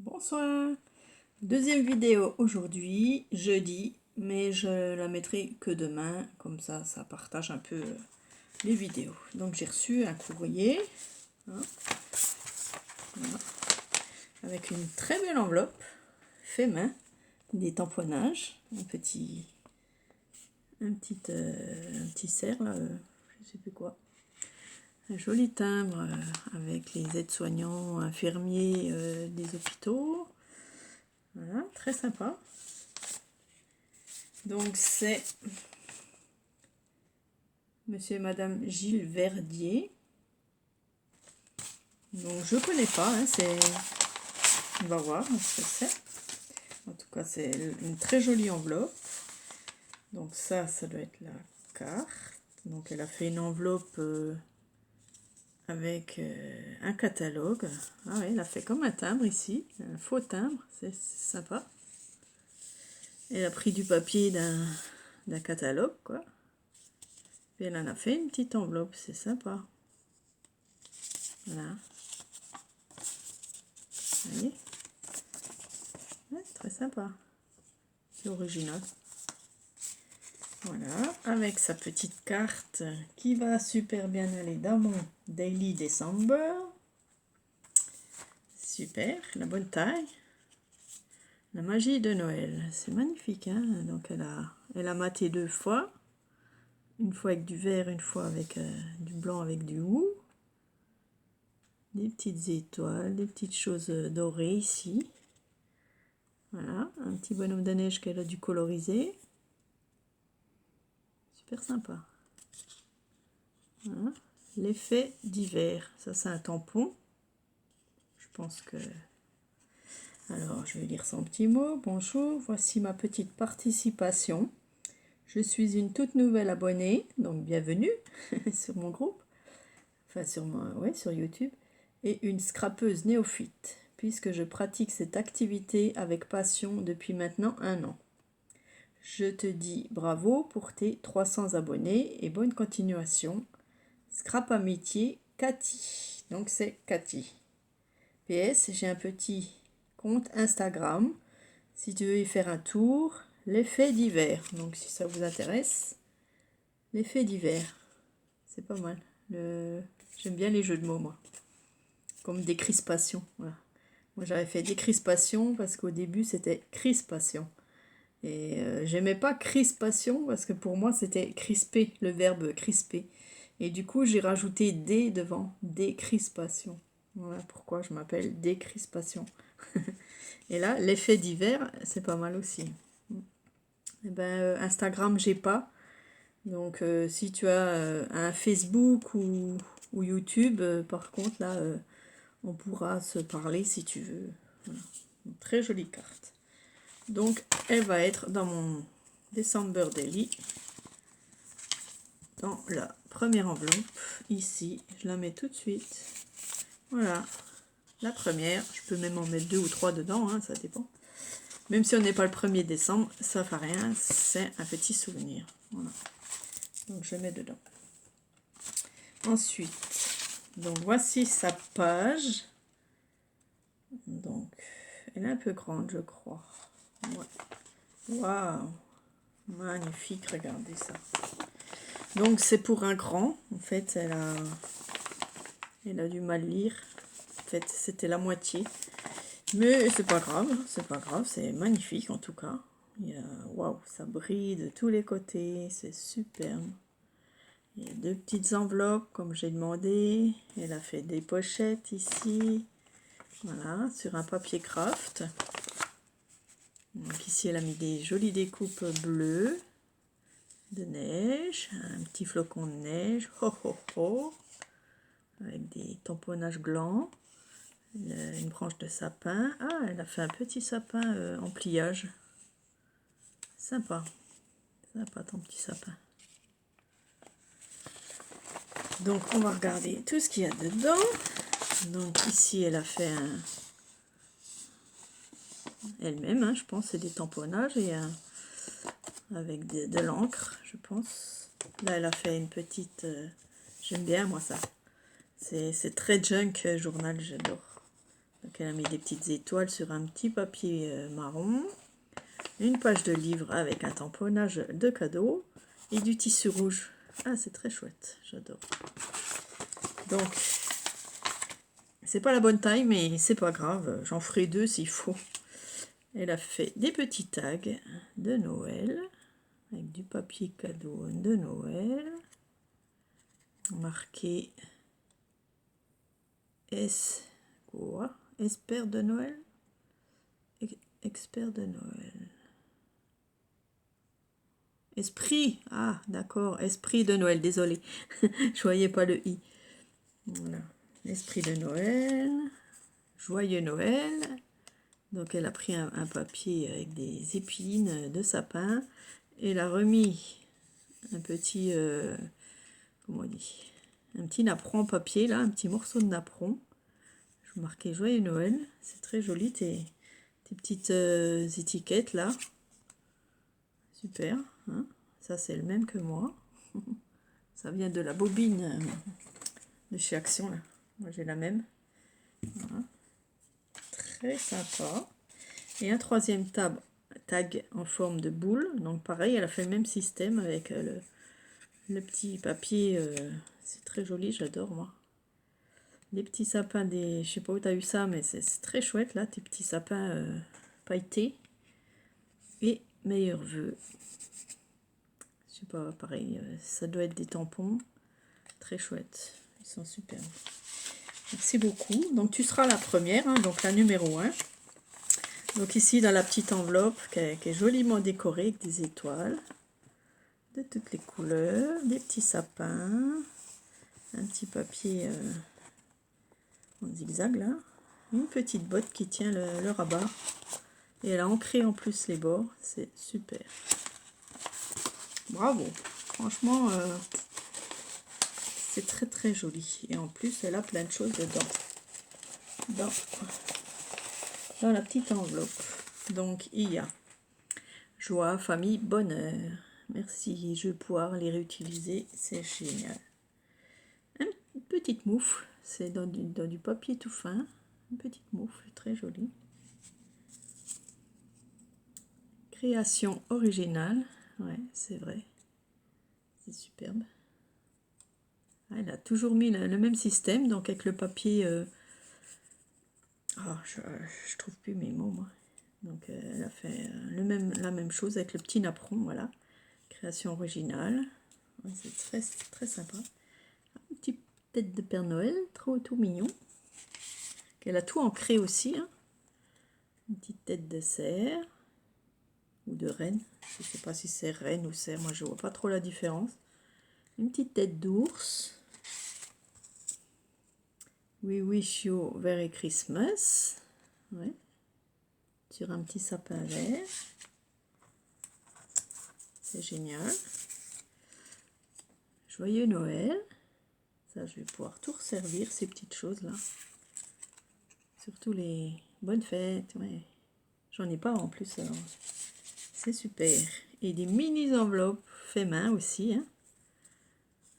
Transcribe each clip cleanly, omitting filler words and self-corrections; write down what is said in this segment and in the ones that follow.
Bonsoir, deuxième vidéo aujourd'hui, jeudi, mais je la mettrai que demain, comme ça partage un peu les vidéos. Donc j'ai reçu un courrier, hein, voilà, avec une très belle enveloppe, fait main, des tamponnages, un petit cerf là, je sais plus quoi. Un joli timbre avec les aides-soignants, infirmiers des hôpitaux. Voilà, très sympa. Donc c'est Monsieur et Madame Gilles Verdier. Donc je connais pas, hein, c'est... On va voir ce que c'est. En tout cas, c'est une très jolie enveloppe. Donc ça doit être la carte. Donc elle a fait une enveloppe avec un catalogue. Ah ouais, elle a fait comme un timbre ici, un faux timbre, c'est sympa. Elle a pris du papier d'un catalogue, quoi. Puis elle en a fait une petite enveloppe, c'est sympa. Voilà. Vous voyez? Ouais, très sympa. C'est original. Voilà, avec sa petite carte qui va super bien aller dans mon Daily December. Super, la bonne taille. La magie de Noël, c'est magnifique, hein. Donc elle a maté 2 fois. Une fois avec du vert, une fois avec du blanc avec du roux. Des petites étoiles, des petites choses dorées ici. Voilà, un petit bonhomme de neige qu'elle a dû coloriser. Super sympa. Voilà. L'effet d'hiver, ça c'est un tampon. Je pense que... Alors, je vais lire son petit mot. Bonjour, voici ma petite participation. Je suis une toute nouvelle abonnée, donc bienvenue sur mon groupe. Enfin, sur YouTube. Et une scrapeuse néophyte, puisque je pratique cette activité avec passion depuis maintenant 1 an. Je te dis bravo pour tes 300 abonnés et bonne continuation. Scrap Amitié, Cathy. Donc c'est Cathy. PS, j'ai un petit compte Instagram. Si tu veux y faire un tour, l'effet d'hiver. Donc si ça vous intéresse, l'effet d'hiver. C'est pas mal. J'aime bien les jeux de mots, moi. Comme décrispation. Voilà. Moi j'avais fait décrispation parce qu'au début c'était crispation. Et j'aimais pas crispation parce que pour moi c'était crisper, le verbe crisper. Et du coup j'ai rajouté D devant, décrispation. Voilà pourquoi je m'appelle décrispation. Et là, l'effet d'hiver, c'est pas mal aussi. Et ben, Instagram, j'ai pas. Donc si tu as un Facebook ou YouTube, par contre, là, on pourra se parler si tu veux. Voilà. Une très jolie carte. Donc, elle va être dans mon December Daily. Dans la première enveloppe, ici. Je la mets tout de suite. Voilà. La première. Je peux même en mettre 2 ou 3 dedans, hein, ça dépend. Même si on n'est pas le 1er décembre, ça fait rien. C'est un petit souvenir. Voilà. Donc, je mets dedans. Ensuite, donc voici sa page. Donc, elle est un peu grande, je crois. Ouais. Waouh! Magnifique, regardez ça. Donc, c'est pour un grand. En fait, elle a du mal lire. En fait, c'était la moitié. Mais c'est pas grave, c'est magnifique en tout cas. Waouh, ça brille de tous les côtés, c'est superbe. Il y a 2 petites enveloppes comme j'ai demandé. Elle a fait des pochettes ici. Voilà, sur un papier craft. Donc ici, elle a mis des jolies découpes bleues de neige. Un petit flocon de neige. Ho, ho, ho. Avec des tamponnages blancs. Une branche de sapin. Ah, elle a fait un petit sapin en pliage. Sympa. Sympa ton petit sapin. Donc on va regarder tout ce qu'il y a dedans. Donc ici elle a fait elle-même, hein, je pense, c'est des tamponnages et avec de l'encre, je pense. Là elle a fait une petite... j'aime bien moi ça. C'est très junk journal, j'adore. Donc elle a mis des petites étoiles sur un petit papier marron. Une page de livre avec un tamponnage de cadeau et du tissu rouge. Ah, c'est très chouette, j'adore. Donc, c'est pas la bonne taille, mais c'est pas grave, j'en ferai 2 s'il faut. Elle a fait des petits tags de Noël, avec du papier cadeau de Noël, marqué S, quoi? Expert de Noël? Expert de Noël. Esprit, ah d'accord, esprit de Noël, désolé, je voyais pas le i. Voilà, l'esprit de Noël, joyeux Noël. Donc elle a pris un papier avec des épines de sapin et elle a remis un petit, comment on dit, un petit napperon en papier là, un petit morceau de napperon. Je marquais joyeux Noël, c'est très joli tes petites étiquettes là. Super, hein, ça c'est le même que moi. Ça vient de la bobine de chez Action là. Moi j'ai la même. Voilà. Très sympa. Et un troisième tag en forme de boule. Donc pareil, elle a fait le même système avec le petit papier. C'est très joli, j'adore moi. Les petits sapins des... Je sais pas où tu as eu ça, mais c'est très chouette là, tes petits sapins pailletés. Et meilleurs vœux. Je sais pas, pareil, ça doit être des tampons. Très chouette. Ils sont superbes. Merci beaucoup. Donc tu seras la première, hein, donc la numéro 1. Donc ici dans la petite enveloppe qui est joliment décorée avec des étoiles de toutes les couleurs, des petits sapins, un petit papier en zigzag là, une petite botte qui tient le rabat et elle a ancré en plus les bords, c'est super. Bravo, franchement c'est très très joli et en plus elle a plein de choses dedans. Dans la petite enveloppe. Donc il y a joie, famille, bonheur. Merci, je vais pouvoir les réutiliser, c'est génial. Une petite moufle, c'est dans du papier tout fin. Une petite moufle, très jolie. Création originale, ouais, c'est vrai. C'est superbe. Elle a toujours mis le même système, donc avec le papier... Oh, je trouve plus mes mots, moi. Donc elle a fait la même chose avec le petit napperon, voilà. Création originale. Ouais, c'est très, très sympa. Une petite tête de Père Noël, tout mignon. Elle a tout ancré aussi. Hein. Une petite tête de cerf. Ou de reine. Je ne sais pas si c'est reine ou cerf. Moi, je vois pas trop la différence. Une petite tête d'ours. We wish you Merry Christmas. Ouais. Sur un petit sapin vert. C'est génial. Joyeux Noël. Ça, je vais pouvoir tout resservir, ces petites choses-là. Surtout les bonnes fêtes. Ouais. J'en ai pas en plus, alors c'est super. Et des mini enveloppes fait main aussi. Hein.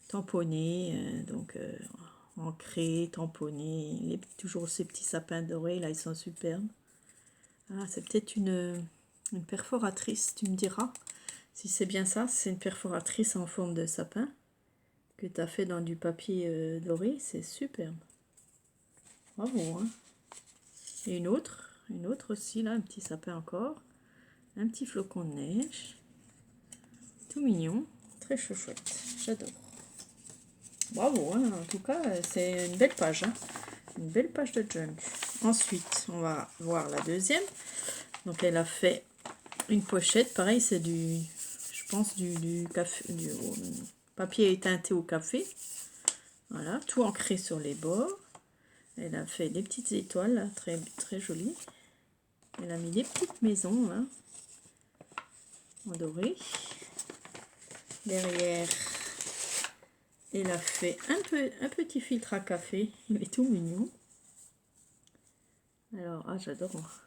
Tamponnées, donc ancrées, tamponnées. Toujours ces petits sapins dorés, là, ils sont superbes. Ah, c'est peut-être une perforatrice, tu me diras. Si c'est bien ça, c'est une perforatrice en forme de sapin que tu as fait dans du papier doré, c'est superbe. Bravo, hein. Et une autre aussi, là, un petit sapin encore. Un petit flocon de neige. Tout mignon, très chouette, j'adore. Bravo, hein. En tout cas, c'est une belle page. Hein. Une belle page de junk. Ensuite, on va voir la deuxième. Donc, elle a fait une pochette. Pareil, c'est je pense, du café, du papier teinté au café. Voilà, tout ancré sur les bords. Elle a fait des petites étoiles, là, très, très jolies. Elle a mis des petites maisons, là, en doré. Derrière, elle a fait un petit filtre à café. Il est tout mignon. Alors, ah, j'adore.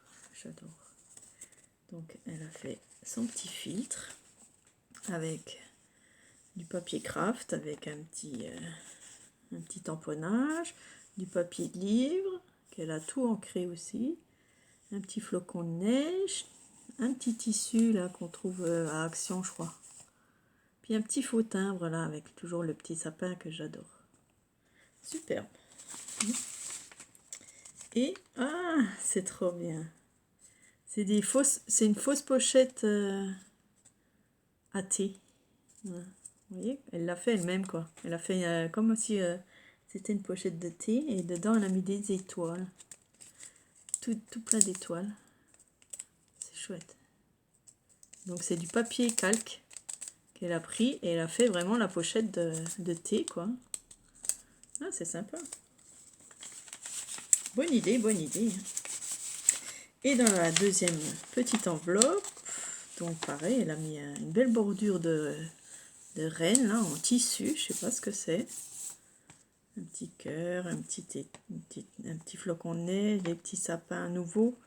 Donc, elle a fait son petit filtre avec du papier craft, avec un petit tamponnage, du papier de livre qu'elle a tout ancré aussi. Un petit flocon de neige, un petit tissu là qu'on trouve à Action, je crois. Puis un petit faux timbre là avec toujours le petit sapin que j'adore. Superbe. Et ah, c'est trop bien. C'est une fausse pochette à thé. Voilà. Vous voyez, elle l'a fait elle-même quoi. Elle a fait comme si c'était une pochette de thé et dedans elle a mis des étoiles. Tout plein d'étoiles. C'est chouette. Donc c'est du papier calque qu'elle a pris et elle a fait vraiment la pochette de thé quoi. Ah, c'est sympa. Bonne idée, bonne idée. Et dans la deuxième petite enveloppe, donc pareil, elle a mis une belle bordure de reine là en tissu, je sais pas ce que c'est. Un petit cœur, un petit flocon de neige, des petits sapins nouveaux.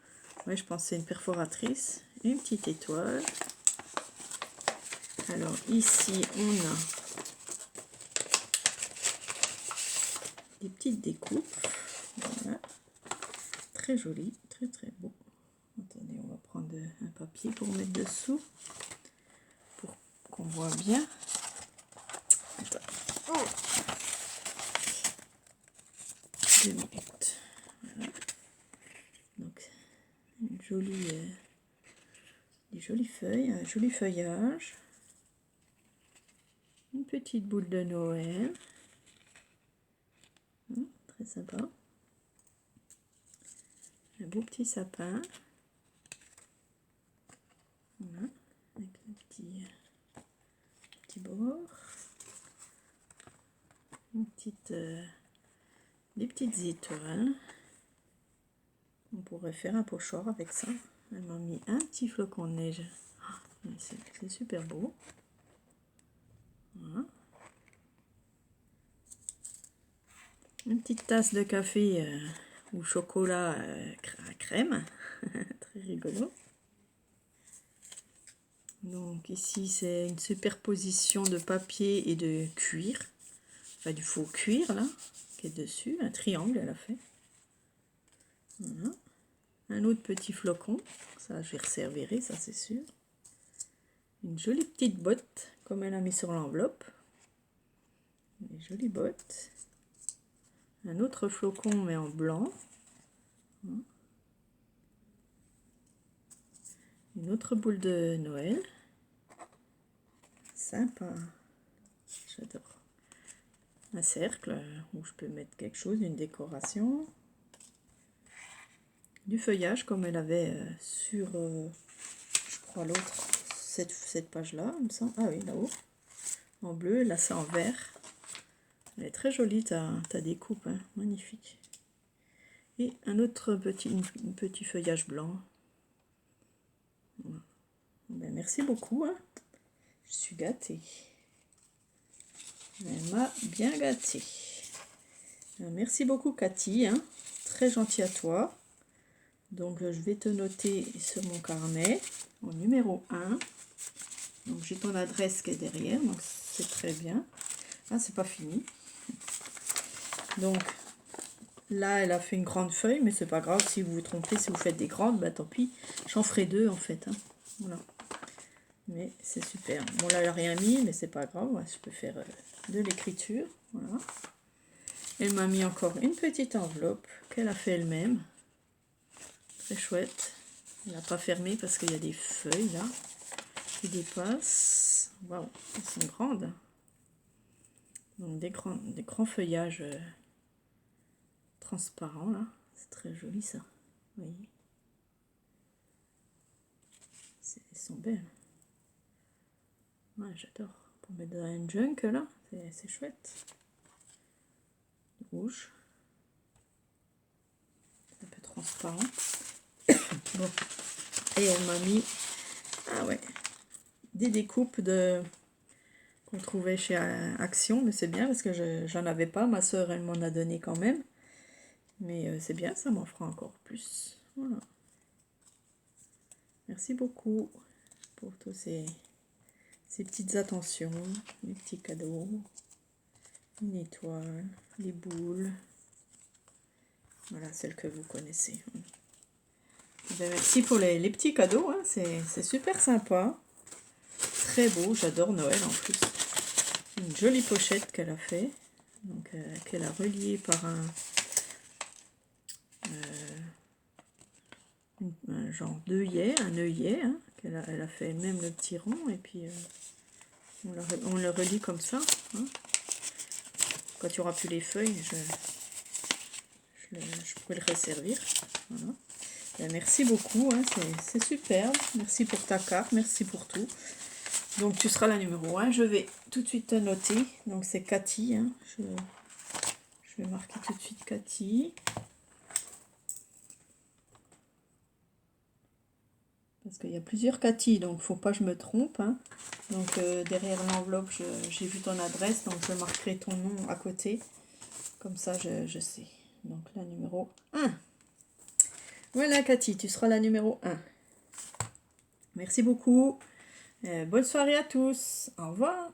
Ouais, je pense que c'est une perforatrice. Une petite étoile. Alors ici on a des petites découpes. Voilà. Très joli, très très beau. Attendez, on va prendre un papier pour mettre dessous. Pour qu'on voit bien. Oh. 2 minutes. Voilà. Donc une jolie, des jolies feuilles, un joli feuillage. Une petite boule de Noël. Très sympa. Un beau petit sapin. Voilà. Avec le petit bord. Des petites étoiles. On pourrait faire un pochoir avec ça. Elle m'a mis un petit flocon de neige. Oh, c'est super beau. Voilà. Une petite tasse de café ou chocolat à crème. Très rigolo. Donc ici c'est une superposition de papier et de cuir. Enfin du faux cuir là, qui est dessus. Un triangle elle a fait. Voilà. Un autre petit flocon. Ça je vais resservirai, ça c'est sûr. Une jolie petite botte comme elle a mis sur l'enveloppe. Des jolies bottes. Un autre flocon mais en blanc. Une autre boule de Noël. Sympa. J'adore. Un cercle où je peux mettre quelque chose, une décoration. Du feuillage comme elle avait sur, je crois, l'autre, cette page-là, il me semble. Ah oui, là-haut. En bleu, là c'est en vert. Elle est très jolie ta découpe, hein. Magnifique. Et un autre petit feuillage blanc. Voilà. Ben, merci beaucoup, hein. Je suis gâtée. Elle m'a bien gâtée. Merci beaucoup Cathy, hein. Très gentil à toi. Donc je vais te noter sur mon carnet en numéro 1. Donc j'ai ton adresse qui est derrière, donc c'est très bien. Ah, c'est pas fini. Donc là elle a fait une grande feuille, mais c'est pas grave si vous vous trompez, si vous faites des grandes, bah tant pis. J'en ferai 2 en fait, hein. Voilà. Mais c'est super. Bon là elle n'a rien mis, mais c'est pas grave, ouais, je peux faire de l'écriture. Voilà. Elle m'a mis encore une petite enveloppe qu'elle a fait elle-même. Très chouette. Elle n'a pas fermé parce qu'il y a des feuilles là qui dépassent. Waouh, elles sont grandes. Donc des grands feuillages transparents là. C'est très joli ça. Vous voyez. Elles sont belles. Ouais, j'adore. Pour mettre dans un junk là, c'est chouette. Rouge. Un peu transparent. Bon. Et elle m'a mis, ah ouais, des découpes qu'on trouvait chez Action, mais c'est bien parce que j'en avais pas, ma soeur elle m'en a donné quand même, mais c'est bien, ça m'en fera encore plus. Voilà. Merci beaucoup pour tous ces petites attentions, les petits cadeaux, une étoile, les boules, Voilà, celle que vous connaissez. Ben, merci pour les petits cadeaux, hein. C'est super sympa. Très beau, j'adore Noël en plus. Une jolie pochette qu'elle a fait. Donc, qu'elle a reliée par un genre d'œillet, un œillet, hein, elle a fait même le petit rond, et puis on le relie comme ça. Hein. Quand il n'y aura plus les feuilles, je pourrais le resservir. Voilà. Ben, merci beaucoup, hein, c'est superbe. Merci pour ta carte, merci pour tout. Donc tu seras la numéro 1. Je vais tout de suite te noter. Donc c'est Cathy. Hein. Je vais marquer tout de suite Cathy. Parce qu'il y a plusieurs Cathy, donc il ne faut pas que je me trompe. Hein. Donc derrière l'enveloppe, j'ai vu ton adresse, donc je marquerai ton nom à côté. Comme ça, je sais. Donc la numéro 1. Voilà Cathy, tu seras la numéro 1. Merci beaucoup. Bonne soirée à tous. Au revoir.